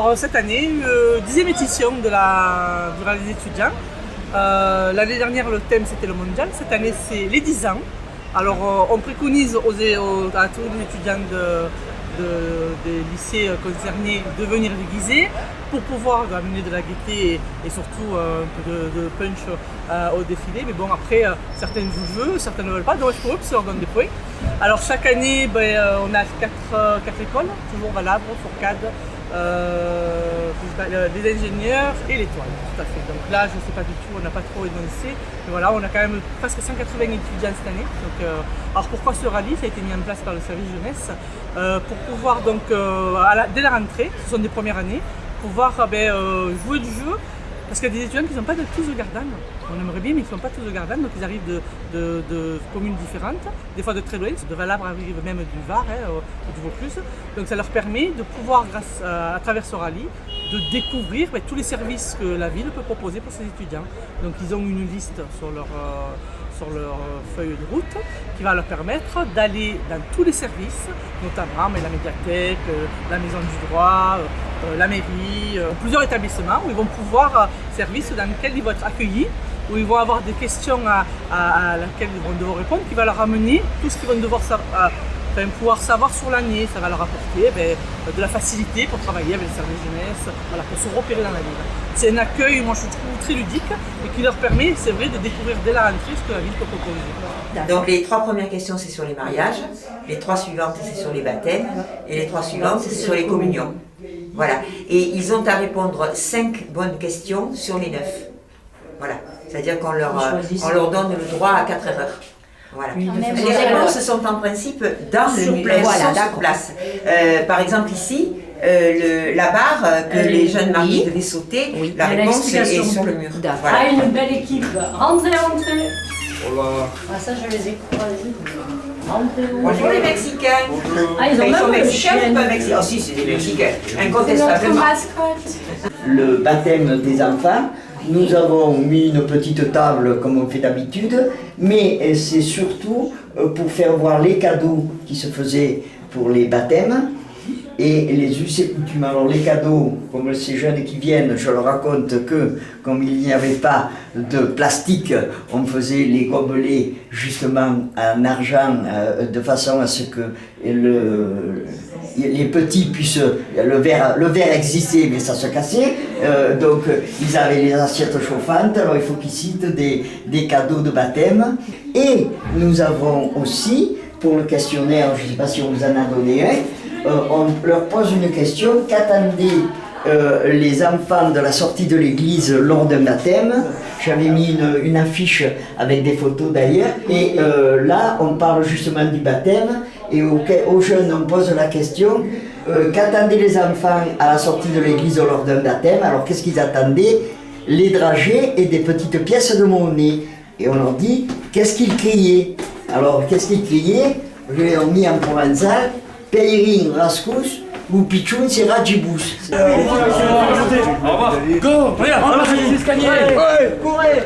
Alors cette année, 10e édition de la rallye des étudiants. L'année dernière le thème c'était le mondial, cette année c'est les 10 ans. Alors on préconise à tous les étudiants des lycées concernés de venir déguisés pour pouvoir amener de la gaieté et surtout un peu de punch au défilé. Mais bon après certains jouent le jeu, certains ne veulent pas, donc pour eux ça leur donne des points. Alors chaque année on a 4 écoles, toujours Valabre, Fourcade, les ingénieurs et l'étoile, tout à fait. Donc là je ne sais pas du tout, on n'a pas trop énoncé, mais voilà, on a quand même presque 180 étudiants cette année. Donc, alors pourquoi ce rallye? Ça a été mis en place par le service jeunesse pour pouvoir donc dès la rentrée, ce sont des premières années, pouvoir jouer du jeu. Parce qu'il y a des étudiants qui ne sont pas tous de Gardanne. On aimerait bien, mais ils ne sont pas tous de Gardanne, donc ils arrivent de communes différentes, des fois de très loin, de Valabre arrive même du Var, du Vaucluse. Donc ça leur permet de pouvoir, à travers ce rallye, de découvrir tous les services que la ville peut proposer pour ses étudiants. Donc ils ont une liste sur leur feuille de route qui va leur permettre d'aller dans tous les services, notamment la médiathèque, la maison du droit, la mairie, plusieurs établissements où ils vont pouvoir, services dans lesquels ils vont être accueillis, où ils vont avoir des questions à laquelle ils vont devoir répondre, qui va leur amener tout ce qu'ils vont devoir pouvoir savoir sur l'année. Ça va leur apporter de la facilité pour travailler avec le service jeunesse, voilà, pour se repérer dans la ville. C'est un accueil, moi je trouve, très ludique et qui leur permet, c'est vrai, de découvrir dès la rentrée ce que la ville peut proposer. Donc les 3 premières questions c'est sur les mariages, les 3 suivantes c'est sur les baptêmes et les 3 suivantes c'est sur les communions. Voilà. Et ils ont à répondre 5 bonnes questions sur les 9. Voilà. C'est-à-dire qu'on leur donne le droit à 4 erreurs. Voilà. Les réponses sont en principe dans le place. Par exemple ici, la barre que les jeunes mariés devaient sauter, la réponse est sur le mur. Voilà. Ah, une belle équipe. Rentrez. Voilà. Ah, ça je les ai croisés. Bonjour les Mexicains. Ah, ils sont mexicains ou pas mexicains? Ah si, c'est des Mexicains, incontestablement. Le baptême des enfants, nous avons mis une petite table comme on fait d'habitude, mais c'est surtout pour faire voir les cadeaux qui se faisaient pour les baptêmes et les us et coutumes. Alors les cadeaux, comme ces jeunes qui viennent, je leur raconte que comme il n'y avait pas de plastique, on faisait les gobelets justement en argent de façon à ce que les petits puissent, le verre existait mais ça se cassait, donc ils avaient les assiettes chauffantes. Alors il faut qu'ils citent des cadeaux de baptême. Et nous avons aussi, pour le questionnaire, je ne sais pas si on vous en a donné un, on leur pose une question: qu'attendaient les enfants de la sortie de l'église lors d'un baptême? J'avais mis une affiche avec des photos d'ailleurs, et là on parle justement du baptême, et aux jeunes on pose la question: qu'attendaient les enfants à la sortie de l'église lors d'un baptême? Alors qu'est-ce qu'ils attendaient? Les dragées et des petites pièces de monnaie. Et on leur dit: qu'est-ce qu'ils criaient? Alors qu'est-ce qu'ils criaient? Je l'ai mis en provençal: Peirin Rascus ou Pichoun c'est Rajibus. Au revoir. Go. Regarde, on va faire des escaliers. Courez.